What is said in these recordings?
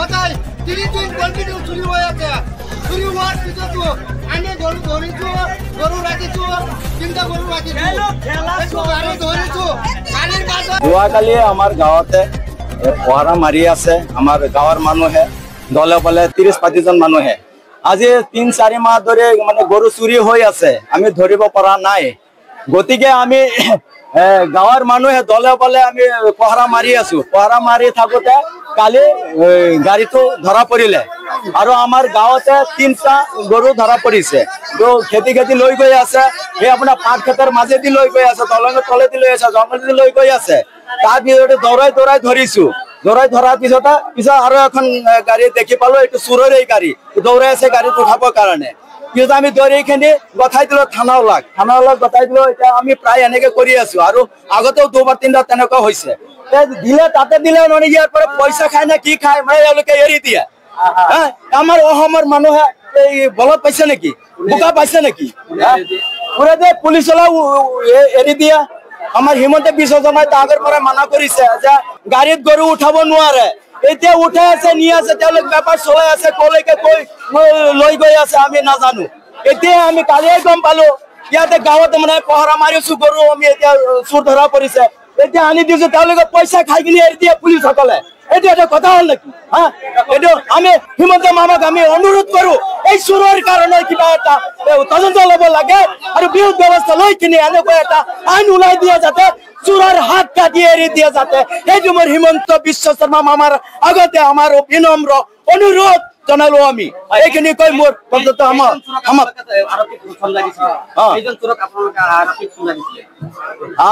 সদায় 3 দিন কন্টিনিউ চুরি হয়ে আছে। চুরি হওয়ার পিছতো আমি গরু ধরেছো, গরু রাখিছো, 3টা গরু রাখিছো, গরু ধরেছো। কালির বাজার যোৱাকালি আমাৰ গাঁৱতে পহৰা মাৰি আছে আমাৰ গাঁৱৰ মানুহে, দলে বলে 30-35 জন মানুহে। আজি 3-4 মাহ ধৰি মানে গৰু চুৰি হৈ আছে, আমি ধৰিব পৰা নাই। গতিকে আমি গাঁৱৰ মানুহে দলে বলে আমি পহৰা মাৰি আছো। পহৰা মাৰি থাকোতে কালি গাড়ীটো ধৰা পৰিলে আৰু আমাৰ গাঁৱতে 3টা গৰু ধৰা পৰিছে। তো খেতি লৈ গৈ আছে, এই আপোনাৰ পাট খেতৰ মাজেদি লৈ গৈ আছে, দলঙৰ তলেদি লৈ আছে, জংঘলেদি লৈ গৈ আছে। তাৰ পিছতে দৌৰাই ধৰিছো। দৌৰাই ধৰাৰ পিছত আৰু এখন গাড়ী দেখি পালো, এইটো চোৰৰে গাড়ী, দৌৰাই আছে গাড়ীত উঠাবৰ কাৰণে। পিছত আমি দৌৰিখিনি গঠাই দিলো থানাওলাক গঠাই দিলো। এতিয়া আমি প্ৰায় এনেকে কৰি আছো আৰু আগতেও 2-3 তেনেকুৱা হৈছে। দিলে তাতে দিলে মানে ইয়াৰ পৰা পইচা খায় না কি খায় মানে এওঁলোকে এৰি দিয়ে। আমাৰ অসমৰ মানুহে এই বলত পাইছে নেকি, বোকা পাইছে নেকি? পুৰা যে পুলিচলাও এৰি দিয়া। আমাৰ হিমন্ত বিশ্ব শৰ্মাই আগৰ পৰা মানা কৰিছে যে গাড়ীত গৰু উঠাব নোৱাৰে। এতিয়া উঠাই আছে, নি আছে, তেওঁলোক বেপাৰ চলাই আছে, কলৈকে লৈ গৈ আছে আমি নাজানো। এতিয়া আমি কালিয়ে গম পালো ইয়াতে গাঁৱতে মানে পহৰা মাৰিছো, গৰু আমি এতিয়া চুৰ ধৰা পৰিছে। এতিয়া আনি দিছো, তেওঁলোকে পইচা খাই কিনি এৰি দিয়ে পুলিচসকলে। এইটো এটা কথা হ'ল নেকি? এইটো আমি হিমন্ত মামাক আমি অনুৰোধ কৰো, এই চুৰৰ কাৰণে কিবা এটা তদন্ত ল'ব লাগে আৰু বিৰোধ ব্যৱস্থা লৈ কিনি এনেকুৱা এটা আইন ওলাই দিয়ে যাতে চুৰৰ হাত কাটি এৰি দিয়ে যাতে। সেইটো মোৰ হিমন্ত বিশ্ব শৰ্মা মামাৰ আগতে আমাৰ বিনম্ৰ অনুৰোধ জনালো আমি। এইখিনি কৈ মোৰ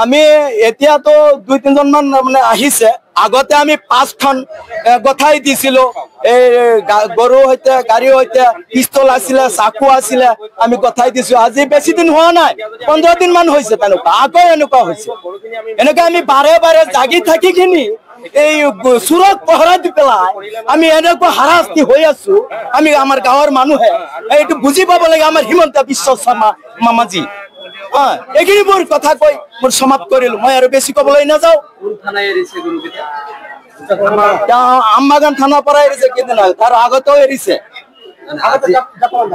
আমি এতিয়াতো 2-3 জন মান মানে আহিছে। আগতে আমি 5খন গঠাই দিছিলো। এই গৰুৰ সৈতে গাড়ীৰ সৈতে পিস্তল আছিলে, চাকু আছিলে, আমি গঠাই দিছো। আজি বেছি দিন হোৱা নাই, 15 দিন মান হৈছে তেনেকুৱা। আকৌ এনেকুৱা হৈছে। এনেকে আমি বাৰে জাগি থাকি কিনি এই চুৰক পহৰা দি পেলাই আমি এনেকুৱা হাৰাশাস্তি হৈ আছো। আমি আমাৰ গাঁৱৰ মানুহে এইটো বুজি পাব লাগে, আমাৰ হিমন্ত বিশ্ব শৰ্মা মামাজী। এইখিনি মোৰ কথা কৈ মোৰ সমাপ্ত কৰিলো। মই আৰু বেছি ক'বলৈ নাযাওঁ। আমবাগান থানাৰ পৰা এৰিছে কেইদিন, তাৰ আগতেও এৰিছে,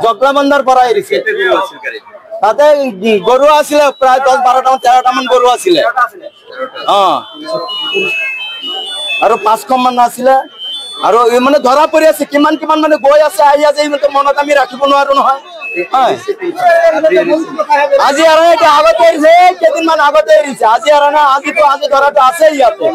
জগলাবন্ধাৰ পৰা এৰিছে। তাতে গৰু আছিলে প্ৰায় 10-12-13টা মান গৰু আছিলে। আৰু 5খন মান আছিলে আৰু মানে ধৰা পৰি আছে। কিমান মানে গৈ আছে আহি আছে, মনত আমি ৰাখিব নোৱাৰো নহয়। আজি আৰু এটা আগতে এৰিছে, কেইদিনমান আগতে এৰিছে। আজি আৰু না, আজি ধৰাটো আছে ইয়াতে।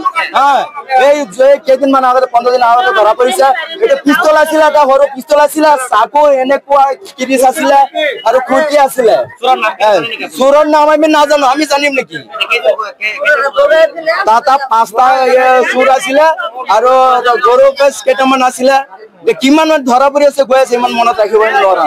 এই কেইদিনমান আগতে 15 দিন আগতে ধৰা পৰিছে। এইটো পিস্তল আছিলে, এটা সৰু পিস্তল আছিলে, চাকু এনেকুৱা কিৰিচ আছিলে আৰু খুৰ্তি আছিলে। চোৰৰ নাম আমি নাজানো, আমি জানিম নেকি? তাত 5টা চোৰ আছিলে আৰু গৰু কেইটামান আছিলে। কিমান ধৰা পৰি আছে গৈ আছে, ইমান মনত ৰাখিবই নোৱাৰা।